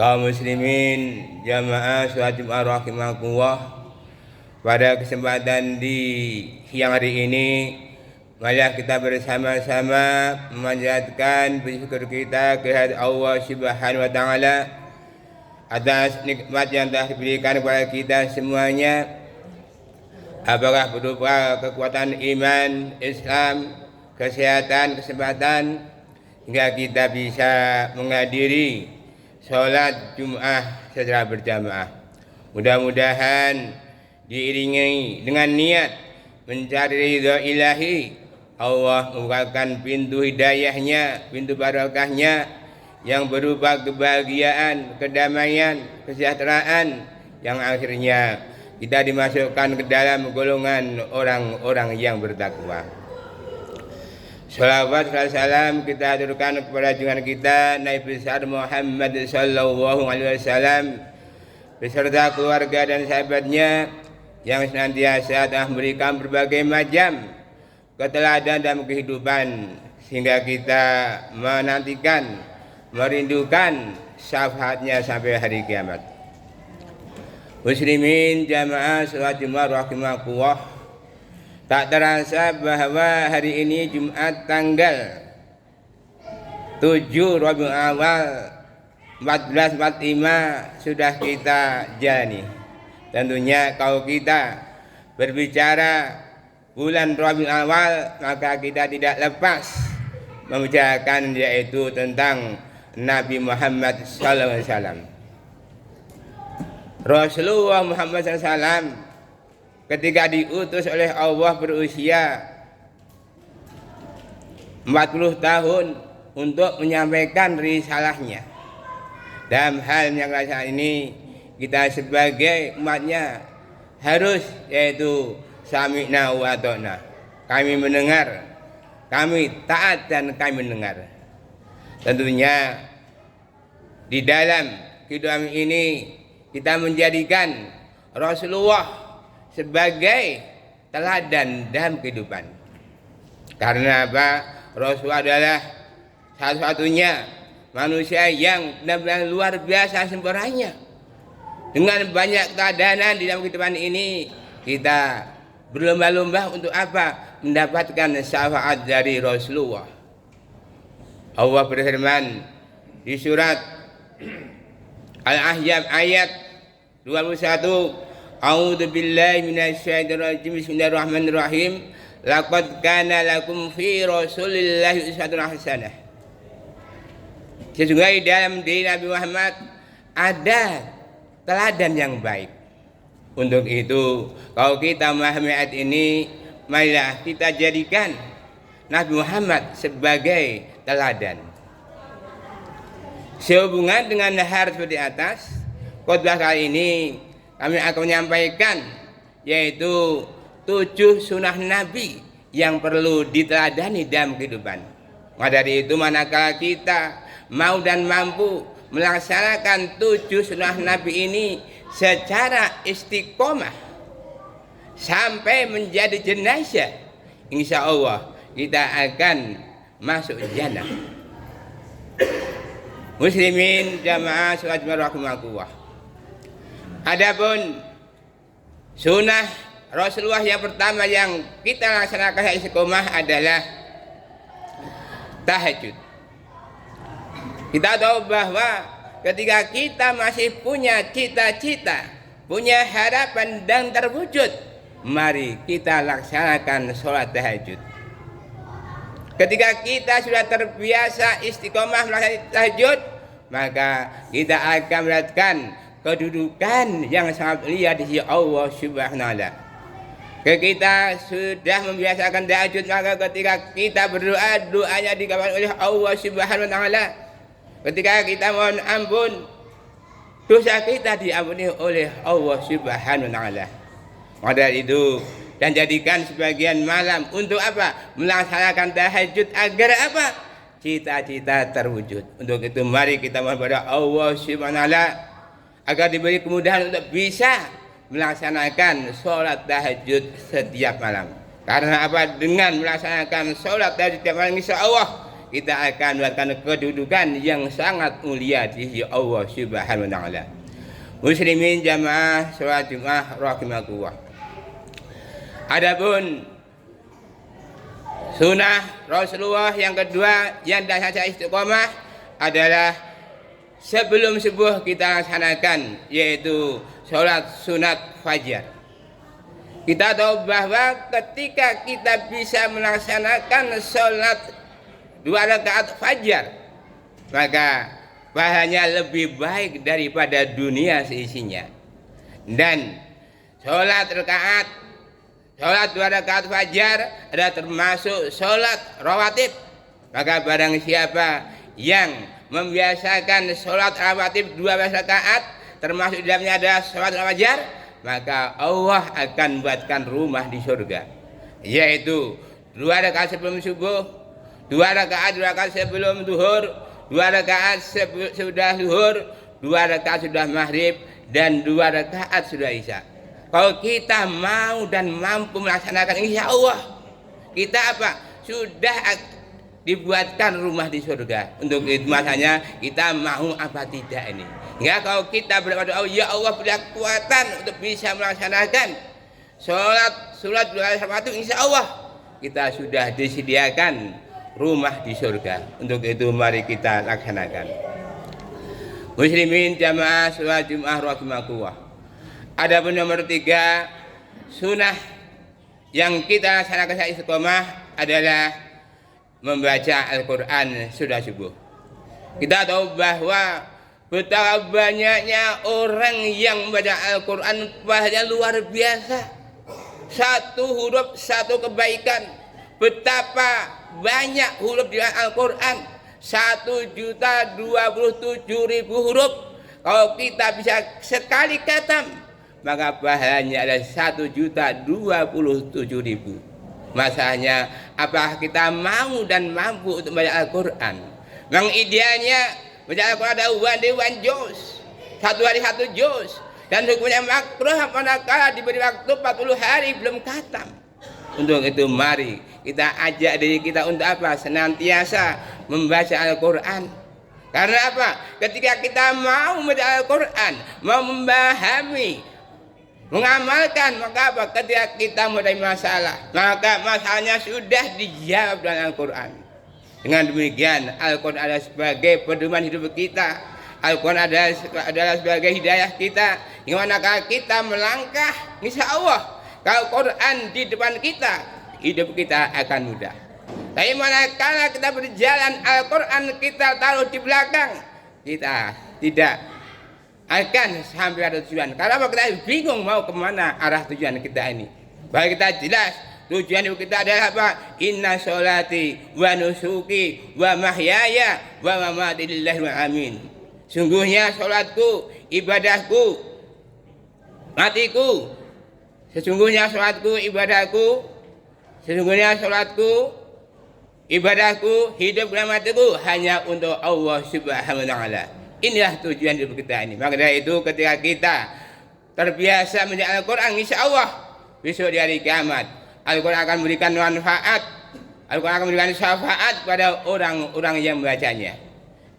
Kaum muslimin jamaah sholat Jumat rahimakumullah. Pada kesempatan di siang hari ini, marilah kita bersama-sama memanjatkan bersyukur kita kehadirat Allah Subhanahu wa taala atas nikmat yang telah diberikan kepada kita semuanya. Apakah berupa kekuatan iman, Islam, kesehatan, kesempatan hingga kita bisa menghadiri sholat Jum'ah secara berjamaah. Mudah-mudahan diiringi dengan niat mencari ridha ilahi, Allah membukakan pintu hidayahnya, pintu barakahnya yang berupa kebahagiaan, kedamaian, kesejahteraan yang akhirnya kita dimasukkan ke dalam golongan orang-orang yang bertakwa. Salawat dan salam kita aturkan kepada junjungan kita Nabi besar Muhammad sallallahu alaihi wasallam beserta keluarga dan sahabatnya yang senantiasa telah memberikan berbagai macam keteladanan dalam kehidupan sehingga kita menantikan, merindukan syafaatnya sampai hari kiamat. Muslimin jamaah sholat Jumat rahimakumullah. Tak terasa bahwa hari ini Jumat tanggal 7 Rabiul Awal 1445 sudah kita jalani. Tentunya kalau kita berbicara bulan Rabiul Awal, maka kita tidak lepas membicarakan yaitu tentang Nabi Muhammad SAW. Rasulullah Muhammad SAW ketika diutus oleh Allah berusia 40 tahun untuk menyampaikan risalahnya. Dalam hal yang saat ini kita sebagai umatnya harus yaitu sami'na wa ata'na. Kami mendengar, kami taat dan kami mendengar. Tentunya di dalam kehidupan ini kita menjadikan Rasulullah sebagai teladan dalam kehidupan. Karena apa? Rasul adalah satu-satunya manusia yang benar-benar luar biasa sempurnanya. Dengan banyak keteladanan di dalam kehidupan ini, kita berlomba-lomba untuk apa? Mendapatkan syafaat dari Rasulullah. Allah berfirman di surat Al-Ahzab ayat 21, A'udzu billahi minasyaitonir rajim. Bismillahirrahmanirrahim. Laqad kana lakum fi Rasulillahi uswatun hasanah. Sesungguhnya di dalam diri Nabi Muhammad ada teladan yang baik. Untuk itu, kalau kita memahami ayat ini, marilah kita jadikan Nabi Muhammad sebagai teladan. Sehubungan dengan hal seperti atas, khotbah kali ini kami akan menyampaikan yaitu 7 sunnah Nabi yang perlu diteladani dalam kehidupan. Maka dari itu manakala kita mau dan mampu melaksanakan 7 sunnah Nabi ini secara istiqomah sampai menjadi jenazah, insya Allah kita akan masuk jannah. Muslimin jamaah sholat Jumat rahimakumullah. Adapun sunnah Rasulullah yang pertama yang kita laksanakan istiqomah adalah tahajud. Kita tahu bahwa ketika kita masih punya cita-cita, punya harapan dan terwujud, mari kita laksanakan sholat tahajud. Ketika kita sudah terbiasa istiqomah melaksanakan tahajud, maka kita akan mendapatkan kedudukan yang sangat mulia di sisi Allah Subhanahu wa taala. Ketika kita sudah membiasakan tahajud, maka ketika kita berdoa, doanya dikabulkan oleh Allah Subhanahu wa taala. Ketika kita mohon ampun, dosa kita diampuni oleh Allah Subhanahu wa taala. Maka dari itu, dan jadikan sebagian malam untuk apa? Melaksanakan tahajud agar apa? Cita-cita terwujud. Untuk itu mari kita mohon kepada Allah Subhanahu wa taala agar diberi kemudahan untuk bisa melaksanakan sholat tahajud setiap malam. Karena apa? Dengan melaksanakan sholat tahajud setiap malam, insya Allah kita akan mendapatkan kedudukan yang sangat mulia di sisi Allah Subhanahu wa taala. Muslimin jamaah salat Jumat rahimakumullah. Adapun sunnah Rasulullah yang kedua yang dasar istiqomah adalah sebelum subuh kita laksanakan, yaitu sholat sunat fajar. Kita tahu bahwa ketika kita bisa melaksanakan sholat 2 rakaat fajar, maka pahalanya lebih baik daripada dunia seisinya. Dan sholat 2 rakaat fajar adalah termasuk sholat rawatib. Maka barang siapa yang membiasakan sholat rawatib 12 rakaat, termasuk di dalamnya ada sholat fajar, maka Allah akan buatkan rumah di surga, yaitu 2 rakaat sebelum subuh, 2 rakaat sebelum zuhur, 2 rakaat sudah zuhur, 2 rakaat sudah maghrib, dan 2 rakaat sudah isya. Kalau kita mau dan mampu melaksanakan, insya Allah kita sudah dibuatkan rumah di surga. Untuk itu masanya kita mau apa tidak ini. Ya, kalau kita berdoa, ya Allah beri kekuatan untuk bisa melaksanakan sholat 2 rakaat itu, insya Allah kita sudah disediakan rumah di surga. Untuk itu mari kita laksanakan. Muslimin jamaah sholat Jumat rahimakumullah. Adapun nomor 3 sunnah yang kita laksanakan saat istiqomah adalah membaca Al-Quran sudah subuh. Kita tahu bahwa betapa banyaknya orang yang membaca Al-Quran, pahalanya luar biasa. Satu huruf satu kebaikan. Betapa banyak huruf di Al-Quran, 1.027.000 huruf. Kalau kita bisa sekali khatam, maka pahalanya ada 1.027.000. Masalahnya, apakah kita mau dan mampu untuk membaca Al-Quran? Memang idealnya baca Al-Quran ada one juz, 1 hari 1 juz, dan hukumnya makruh manakala diberi waktu 40 hari belum khatam. Untuk itu mari kita ajak diri kita untuk apa? Senantiasa membaca Al-Quran. Karena apa? Ketika kita mau membaca Al-Quran, mau memahami, mengamalkan, maka apa? Ketika kita mulai masalah, maka masalahnya sudah dijawab dengan Al-Quran. Dengan demikian, Al-Quran adalah sebagai pedoman hidup kita. Al-Quran adalah sebagai hidayah kita. Yang manakala kita melangkah, insya Allah, kalau Quran di depan kita, hidup kita akan mudah. Tapi manakala kita berjalan, Al-Quran kita taruh di belakang, kita tidak akan sampai ada tujuan. Karena kita bingung mau kemana arah tujuan kita ini. Baik kita jelas tujuan hidup kita adalah apa? Inna sholati wa nusuki wa mahyaya wa mamati lillahi wa amin. Sungguhnya sholatku, ibadahku, matiku. Sesungguhnya sholatku, ibadahku, ibadahku, hidup dan matiku hanya untuk Allah Subhanahu wa taala. Inilah tujuan hidup kita ini. Maka dari itu ketika kita terbiasa membaca Al-Quran, insya Allah besok di hari kiamat Al-Quran akan memberikan manfaat, Al-Quran akan memberikan syafaat pada orang-orang yang membacanya.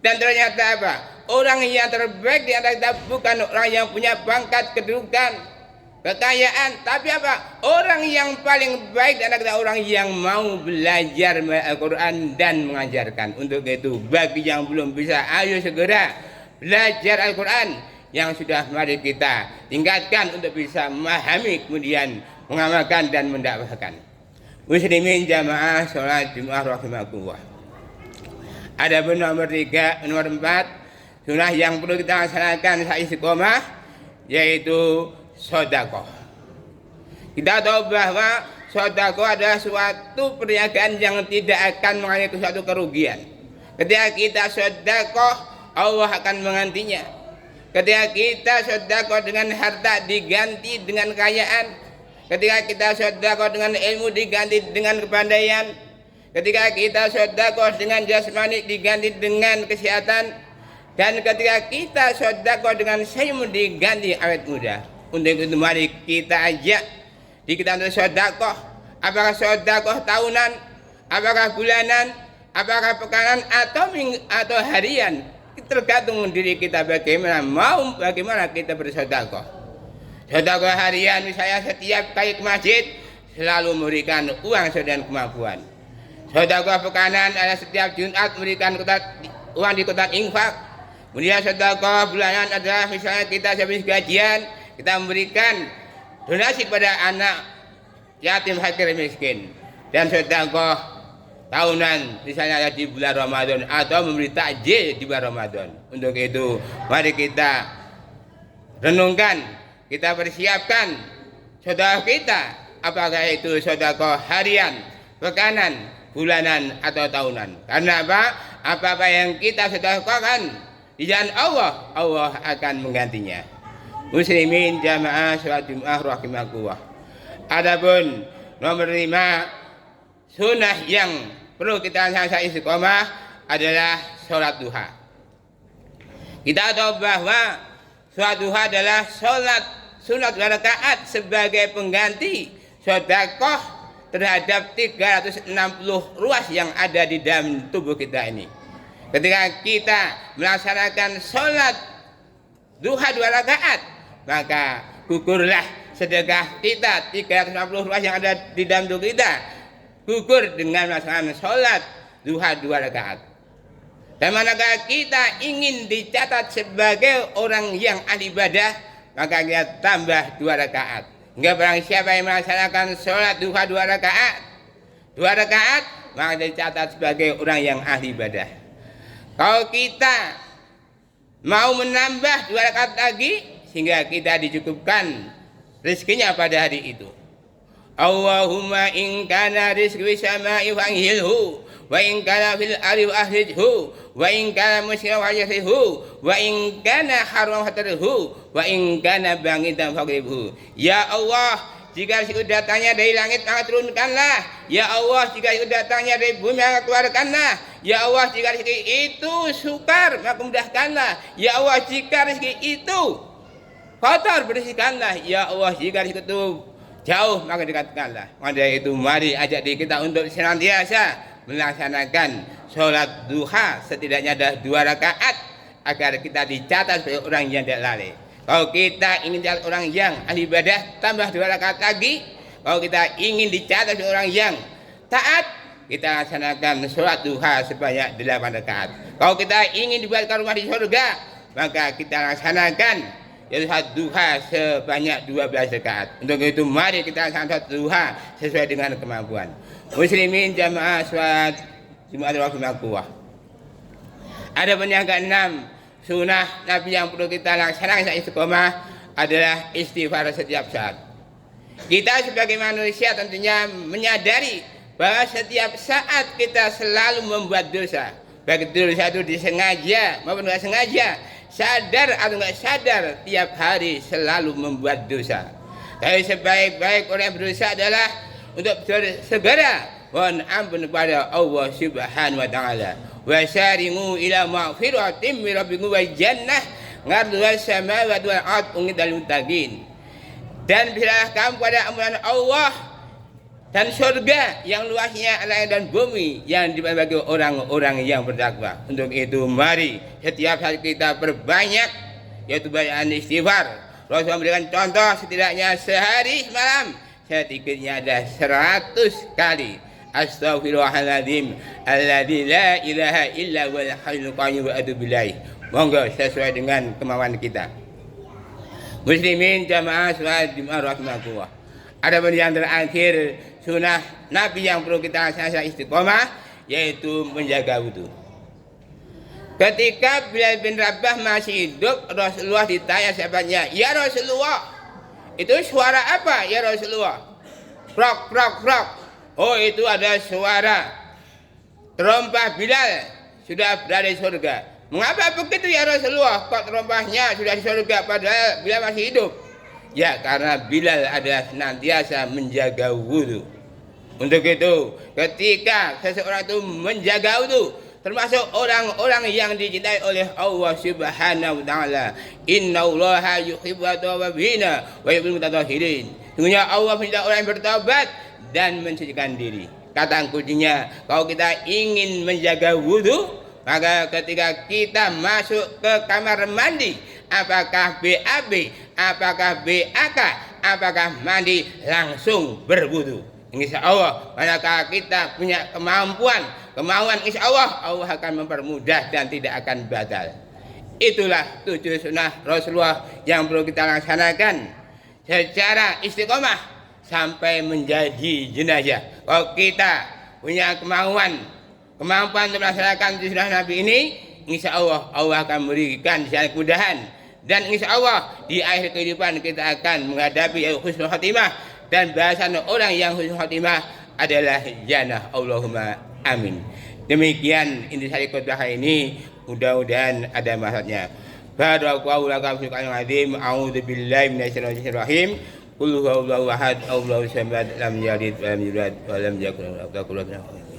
Dan ternyata apa? Orang yang terbaik di antara kita bukan orang yang punya pangkat, kedudukan, kekayaan, tapi apa? Orang yang paling baik di antara kita orang yang mau belajar Al-Quran dan mengajarkan. Untuk itu bagi yang belum bisa, ayo segera belajar Al-Quran. Yang sudah, mari kita tingkatkan untuk bisa memahami, kemudian mengamalkan dan mendakwahkan. Muslimin jamaah sholat Jumat rahimakumullah. Adapun nomor 4 sunnah yang perlu kita laksanakan saat istiqomah, yaitu sedekah. Kita tahu bahwa sedekah adalah suatu perniagaan yang tidak akan mengalami suatu kerugian. Ketika kita sedekah, Allah akan menggantinya. Ketika kita sedekah dengan harta, diganti dengan kekayaan. Ketika kita sedekah dengan ilmu, diganti dengan kepandaian. Ketika kita sedekah dengan jasmani, diganti dengan kesehatan. Dan ketika kita sedekah dengan ilmu, diganti awet muda. Untuk itu mari kita ajak di kita untuk sedekah. Apakah sedekah tahunan, apakah bulanan, apakah pekan atau atau harian, tergantung diri kita bagaimana kita bersedekah. Sedekah harian misalnya setiap kali ke masjid selalu memberikan uang sesuai dengan kemampuan. Sedekah pekanan adalah setiap Jumat memberikan uang di kotak infak. Kemudian sedekah bulanan adalah misalnya kita habis gajian kita memberikan donasi kepada anak yatim fakir miskin. Dan sedekah tahunan misalnya di bulan Ramadan atau memberi takjil di bulan Ramadan. Untuk itu mari kita renungkan, kita persiapkan sedekah kita, apakah itu sedekah harian, pekanan, bulanan atau tahunan. Karena apa? Apa-apa yang kita sedekahkan di jalan Allah, Allah akan menggantinya. Muslimin jamaah sholat Jumat rahimakumullah. Adapun nomor 5 sunnah yang perlu kita laksanakan istiqomah adalah sholat duha. Kita tahu bahwa sholat duha adalah sholat sunat 2 rakaat sebagai pengganti sedekah terhadap 360 ruas yang ada di dalam tubuh kita ini. Ketika kita melaksanakan sholat duha 2 rakaat, maka gugurlah sedekah kita 360 ruas yang ada di dalam tubuh kita, gugur dengan melaksanakan sholat duha 2 rakaat. Dan manakala kita ingin dicatat sebagai orang yang ahli ibadah, maka kita tambah 2 rakaat. Hingga barang siapa yang melaksanakan sholat duha 2 rakaat, maka dicatat sebagai orang yang ahli ibadah. Kalau kita mau menambah 2 rakaat lagi, sehingga kita dicukupkan rezekinya pada hari itu. Allahumma in kana rizqi sama'i fa'hilhu wa in kana fil ardi ahrijhu wa in kana musyrikan fa'hilhu wa in kana haram fatarhu wa in kana bangidan faqribhu. Ya Allah, jika rezeki datangnya dari langit maka turunkanlah. Ya Allah, jika rezeki datangnya dari bumi maka keluarkanlah. Ya Allah, jika rezeki itu sukar maka mudahkanlah. Ya Allah, jika rezeki itu kotor bersihkanlah. Ya Allah, jika rezeki itu jauh maka dekatkanlah. Maka itu mari ajak diri kita untuk senantiasa melaksanakan sholat duha setidaknya ada 2 rakaat agar kita dicatat sebagai orang yang tidak lalai. Kalau kita ingin dicatat orang yang ahli ibadah, tambah 2 rakaat lagi. Kalau kita ingin dicatat sebagai orang yang taat, kita laksanakan sholat duha sebanyak 8 rakaat. Kalau kita ingin dibuatkan rumah di surga, maka kita laksanakan yaitu sholat duha sebanyak 12 rakaat. Untuk itu mari kita laksanakan sholat duha sesuai dengan kemampuan. Muslimin jamaah sholat Jumat rahimakumullah. Ada yang ke-6 sunnah Nabi yang perlu kita laksanakan saat istiqomah adalah istighfar setiap saat. Kita sebagai manusia tentunya menyadari bahwa setiap saat kita selalu membuat dosa. Baik dosa itu disengaja maupun tidak sengaja, sadar atau nggak sadar, tiap hari selalu membuat dosa. Tapi sebaik-baik orang yang berdosa adalah untuk segera mohon ampun kepada Allah Subhanahu wa taala. Wa syari'u ila maghfiratin min rabbikum wa jannah ngarduha samawati wal ardh u'iddat lil muttaqin. Dan berilah kamu pada ampunan Allah dan surga yang luasnya langit dan bumi yang dibagi orang-orang yang bertakwa. Untuk itu mari setiap saat kita perbanyak yaitu bacaan istighfar. Rasulullah memberikan contoh setidaknya sehari semalam sedikitnya ada 100 kali astaghfirullahaladzim alladzi la ilaha illa huwal hayyul qayyum wa atubu ilaih. Monggo sesuai dengan kemauan kita. Muslimin jamaah sholat Jumat rahimakumullah. Ada yang terakhir sunnah Nabi yang perlu kita laksanakan istiqomah yaitu menjaga wudu. Ketika Bilal bin Rabah masih hidup, Rasulullah ditanya sahabatnya, "Ya Rasulullah, itu suara apa ya Rasulullah?" "Prok prok prok." "Oh, itu ada suara terompah Bilal sudah berada di surga." "Mengapa begitu ya Rasulullah? Kok terompahnya sudah di surga padahal Bilal masih hidup?" "Ya, karena Bilal adalah senantiasa menjaga wudu." Untuk itu, ketika seseorang itu menjaga wudu, termasuk orang-orang yang dicintai oleh Allah Subhanahu wa taala, "Innallaha yuhibbu at-tawwabina wa yuhibbul mutatahhirin." Sesungguhnya Allah mencintai orang yang bertobat dan mensucikan diri. kata kuncinya, kalau kita ingin menjaga wudhu, maka ketika kita masuk ke kamar mandi, apakah BAB, apakah BAK, apakah mandi, langsung berwudhu. Insya Allah, manakala kita punya kemauan, insya Allah, Allah akan mempermudah dan tidak akan batal. Itulah 7 sunnah Rasulullah yang perlu kita laksanakan secara istiqomah sampai menjadi jenazah. Kalau kita punya kemampuan untuk melaksanakan 7 sunnah Nabi ini, insya Allah Allah akan memberikan kemudahan, dan insya Allah di akhir kehidupan kita akan menghadapi husnul khotimah, dan bahasan orang yang husnul khotimah adalah jannah. Allahumma amin. Demikian intisari khutbah hari ini, mudah-mudahan ada manfaatnya. Barakallahu lakum fil Qur'anil azim. A'udzubillahi minasyaitonir rajim. Qul huwallahu ahad, Allahu samad, lam yalid wa lam yulad wa lam yakul lahu kufuwan ahad.